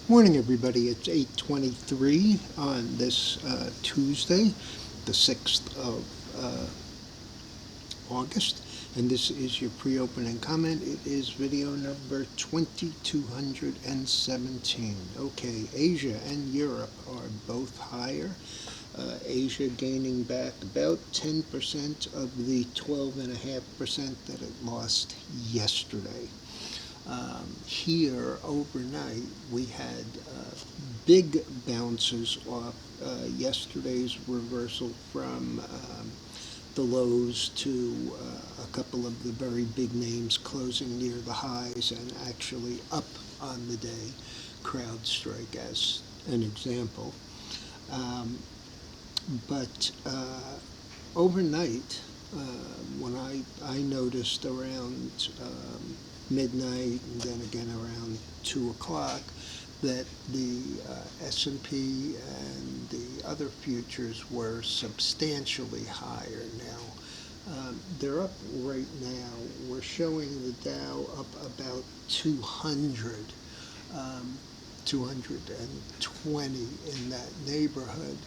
Morning, everybody. It's 8:23 on this Tuesday, the 6th of August, and this is your pre-opening comment. It is video number 2217. Okay, Asia and Europe are both higher. Asia gaining back about 10% of the 12.5% that it lost yesterday. Here overnight, we had big bounces off yesterday's reversal from the lows to a couple of the very big names closing near the highs and actually up on the day. CrowdStrike as an example. But overnight, when I noticed around midnight and then again around 2 o'clock that the S&P and the other futures were substantially higher now. They're up right now. We're showing the Dow up about 220 in that neighborhood.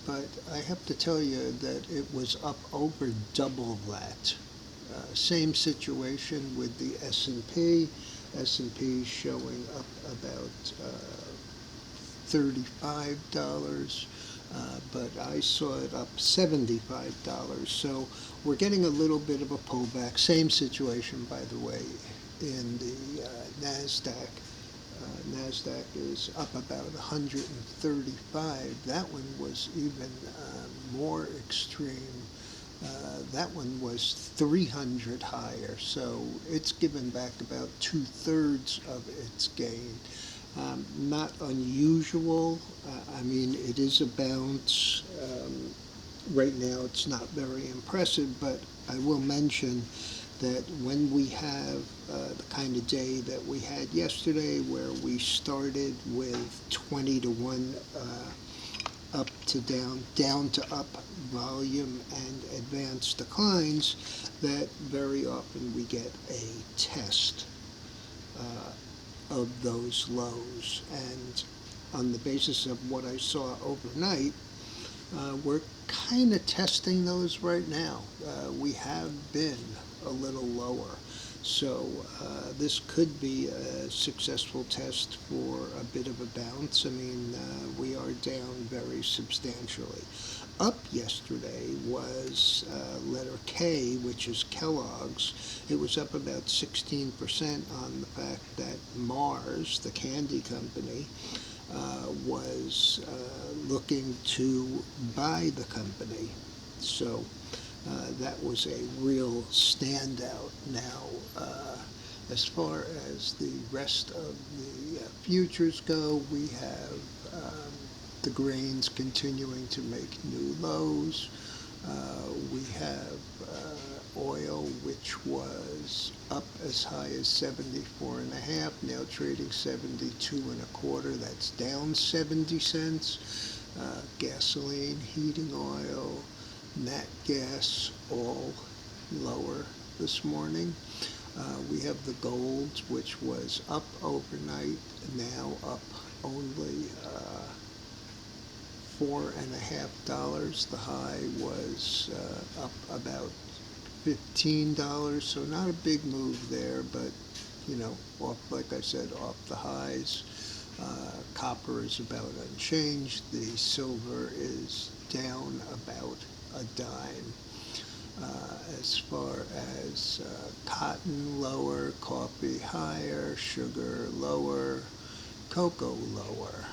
But I have to tell you that it was up over double that. Same situation with the S&P. S&P showing up about $35, but I saw it up $75. So we're getting a little bit of a pullback. Same situation, by the way, in the NASDAQ. NASDAQ is up about 135. That one was even more extreme. That one was 300 higher, so it's given back about 2/3 of its gain. Not unusual. I mean, it is a bounce. Right now, it's not very impressive, but I will mention that when we have the kind of day that we had yesterday, where we started with 20 to 1 up to down, down to up volume and advanced declines, that very often we get a test of those lows. And on the basis of what I saw overnight, we're kind of testing those right now. We have been a little lower. So this could be a successful test for a bit of a bounce. I mean, we are down very substantially. Up yesterday was letter K, which is Kellogg's. It was up about 16% on the fact that Mars, the candy company, was looking to buy the company. So that was a real standout. Now, as far as the rest of the futures go, we have the grains continuing to make new lows. We have oil, which was up as high as 74.5, now trading 72.25. That's down 70 cents. Gasoline, heating oil, nat gas, all lower this morning. We have the gold, which was up overnight, now up only $4.50. The high was up about $15, so not a big move there, but off, like I said, off the highs. Copper is about unchanged. The silver is down about a dime. As far as cotton lower, coffee higher, sugar lower, cocoa lower.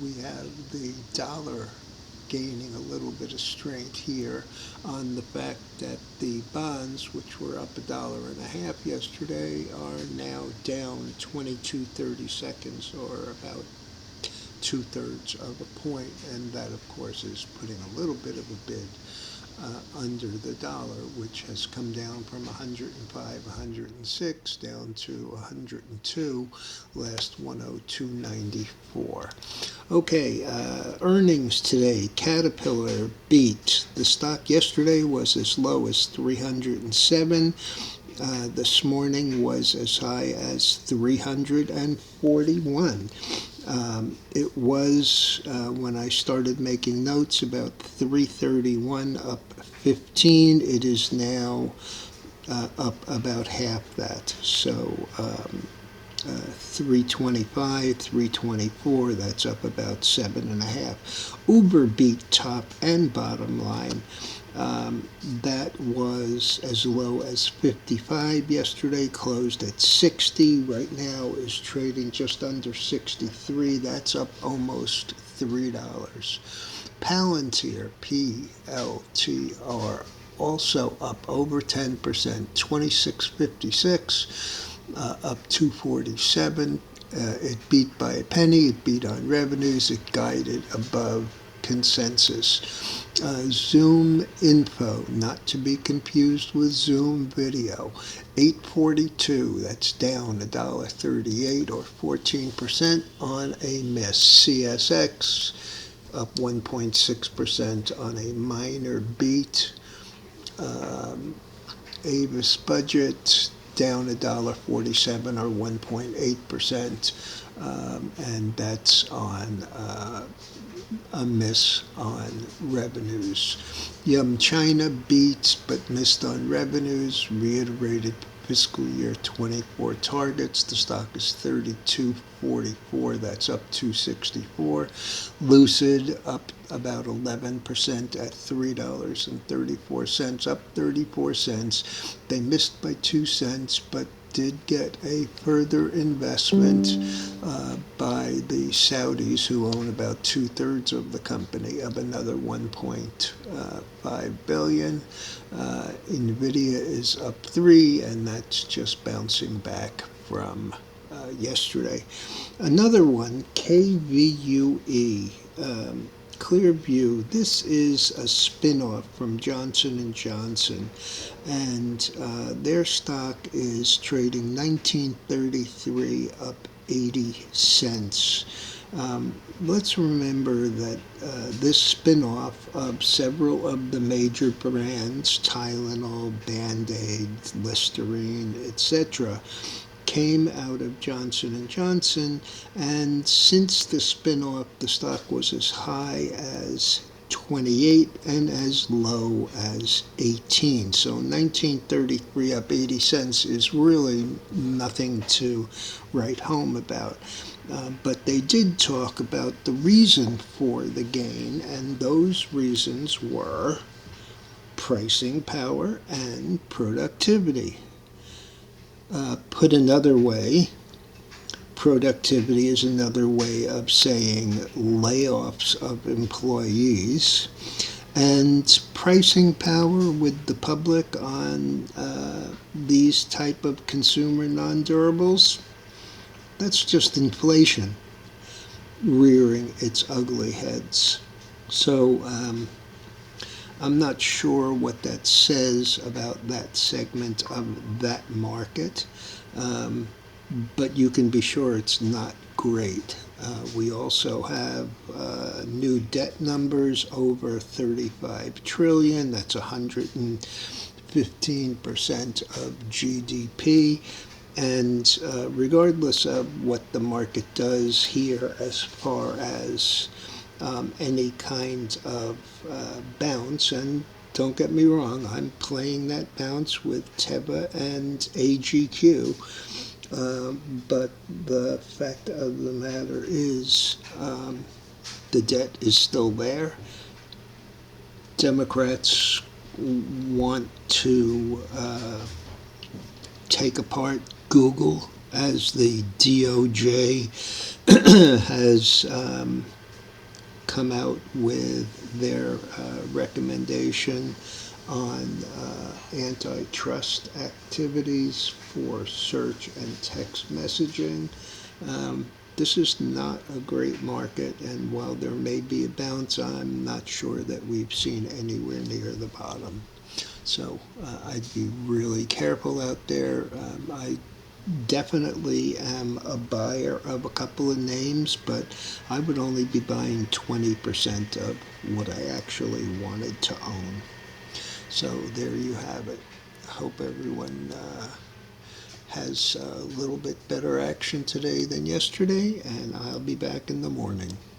We have the dollar gaining a little bit of strength here on the fact that the bonds, which were up $1.50 yesterday, are now down 22/32, or about 2/3 of a point, and that of course is putting a little bit of a bid under the dollar, which has come down from 105, 106 down to 102, last 102.94. Okay, earnings today. Caterpillar beat. The stock yesterday was as low as 307. This morning was as high as 341. It was, when I started making notes, about 331, up 15. It is now up about half that. So 325, 324, that's up about 7.5. Uber beat top and bottom line. That was as low as 55 yesterday, closed at 60. Right now is trading just under 63. That's up almost $3. Palantir, PLTR, also up over 10%, 26.56, up 247. It beat by a penny. It beat on revenues. It guided above consensus. Zoom info, not to be confused with Zoom video, 842. That's down $1.38 or 14% on a miss. CSX up 1.6% on a minor beat. Avis budget down $1.47 or 1.8%, and that's on a miss on revenues. Yum China beats but missed on revenues, reiterated fiscal year 24 targets. The stock is 32.44. That's up 264. Lucid up about 11% at $3.34, up 34 cents. They missed by 2 cents, but did get a further investment by the Saudis, who own about 2/3 of the company, of another $1.5 billion. Nvidia is up 3, and that's just bouncing back from yesterday. Another one, KVUE. Clearview, this is a spin-off from Johnson & Johnson, and their stock is trading $19.33, up 80 cents. Let's remember that this spin-off of several of the major brands, Tylenol, Band-Aid, Listerine, etc., came out of Johnson & Johnson, and since the spin-off, the stock was as high as 28 and as low as 18. So 1933 up 80 cents is really nothing to write home about. But they did talk about the reason for the gain, and those reasons were pricing power and productivity. Put another way, productivity is another way of saying layoffs of employees, and pricing power with the public on these type of consumer non-durables, that's just inflation rearing its ugly heads. So I'm not sure what that says about that segment of that market, but you can be sure it's not great. We also have new debt numbers over 35 trillion. That's 115% of GDP. And regardless of what the market does here as far as any kind of bounce, and don't get me wrong, I'm playing that bounce with Teva and AGQ, but the fact of the matter is the debt is still there. Democrats want to take apart Google, as the DOJ has come out with their recommendation on antitrust activities for search and text messaging. This is not a great market, and while there may be a bounce, I'm not sure that we've seen anywhere near the bottom. So I'd be really careful out there. I definitely am a buyer of a couple of names, but I would only be buying 20% of what I actually wanted to own. So there you have it. hope everyone has a little bit better action today than yesterday, and I'll be back in the morning.